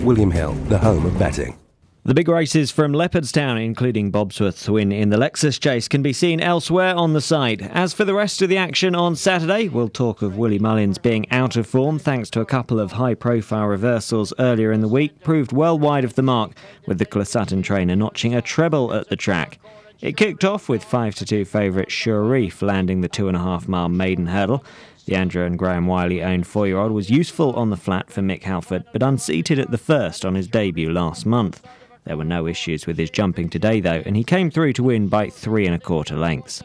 William Hill, the home of betting. The big races from Leopardstown, including Bobsworth's win in the Lexus Chase, can be seen elsewhere on the site. As for the rest of the action on Saturday, we'll talk of Willie Mullins being out of form thanks to a couple of high-profile reversals earlier in the week, proved well wide of the mark, with the Closutton trainer notching a treble at the track. It kicked off with 5-2 favourite Sure Reef landing the 2.5-mile maiden hurdle. The Andrew and Graham Wiley-owned 4-year-old was useful on the flat for Mick Halford, but unseated at the first on his debut last month. There were no issues with his jumping today, though, and he came through to win by 3 1/4 lengths.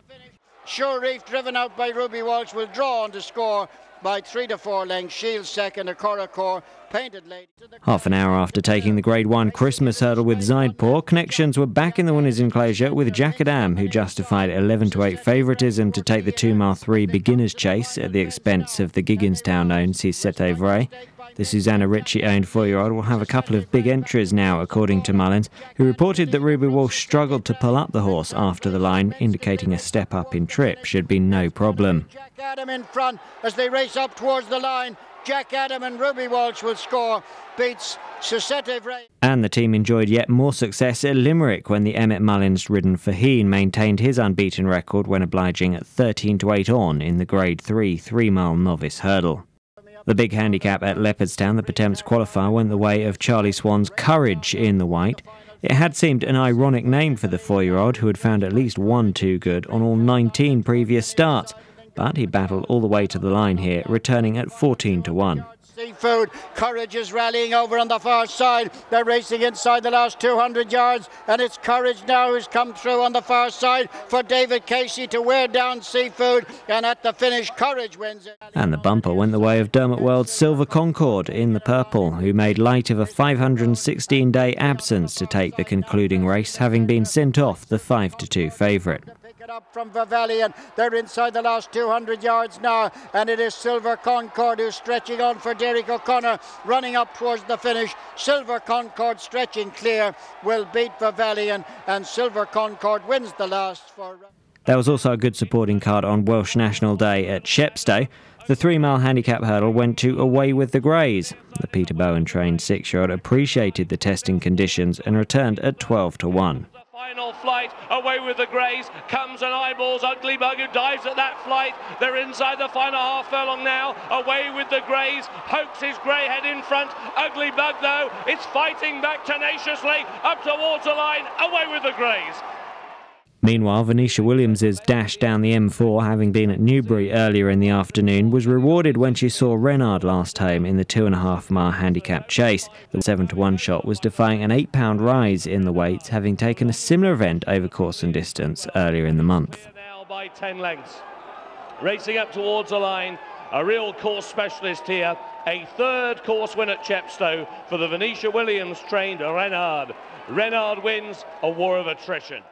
Sure Reef, driven out by Ruby Walsh, will draw on to score by 3 to 4 lengths. Shields second, a Coracor, Painted Lady. Half an hour after taking the Grade 1 Christmas hurdle with Zydpour, connections were back in the winner's enclosure with Jack Adam, who justified 11-8 favouritism to take the 2-mile 3 beginner's chase at the expense of the Gigginstown-owned Cicette Vray. The Susanna Ritchie-owned 4-year-old will have a couple of big entries now, according to Mullins, who reported that Ruby Walsh struggled to pull up the horse after the line, indicating a step up in trip should be no problem. Jack Adam in front as they race up towards the line. Jack Adam and Ruby Walsh will score, beats Cicette Vray. And the team enjoyed yet more success at Limerick when the Emmett Mullins-ridden Faheen maintained his unbeaten record when obliging at 13-8 on in the Grade 3 3-mile novice hurdle. The big handicap at Leopardstown, the Pertemps qualifier, went the way of Charlie Swan's Courage in the white. It had seemed an ironic name for the 4-year-old, who had found at least one too good on all 19 previous starts. But he battled all the way to the line here, returning at 14-1. Seafood, Courage is rallying over on the far side. They're racing inside the last 200 yards, and it's Courage now who's come through on the far side for David Casey to wear down Seafood, and at the finish, Courage wins it. And the bumper went the way of Dermot World's Silver Concord in the purple, who made light of a 516-day absence to take the concluding race, having been sent off the 5-2 favourite. Up from Vavalion, they're inside the last 200 yards now, and it is Silver Concord who's stretching on for Derek O'Connor, running up towards the finish. Silver Concord stretching clear will beat Vavalion, and Silver Concord wins the last for... There was also a good supporting card on Welsh National Day at Chepstow. The 3-mile handicap hurdle went to Away with the Greys. The Peter Bowen trained 6-year-old appreciated the testing conditions and returned at 12-1. Final flight, Away with the Greys, comes and eyeballs Ugly Bug, who dives at that flight. They're inside the final half furlong now. Away with the Greys, pokes his grey head in front. Ugly Bug, though, it's fighting back tenaciously up towards the line. Away with the Greys. Meanwhile, Venetia Williams' dash down the M4, having been at Newbury earlier in the afternoon, was rewarded when she saw Renard last home in the 2.5-mile handicap chase. The 7-1 shot was defying an 8-pound rise in the weights, having taken a similar event over course and distance earlier in the month. Now by 10 lengths. Racing up towards the line, a real course specialist here. A third course win at Chepstow for the Venetia Williams trained Renard. Renard wins a war of attrition.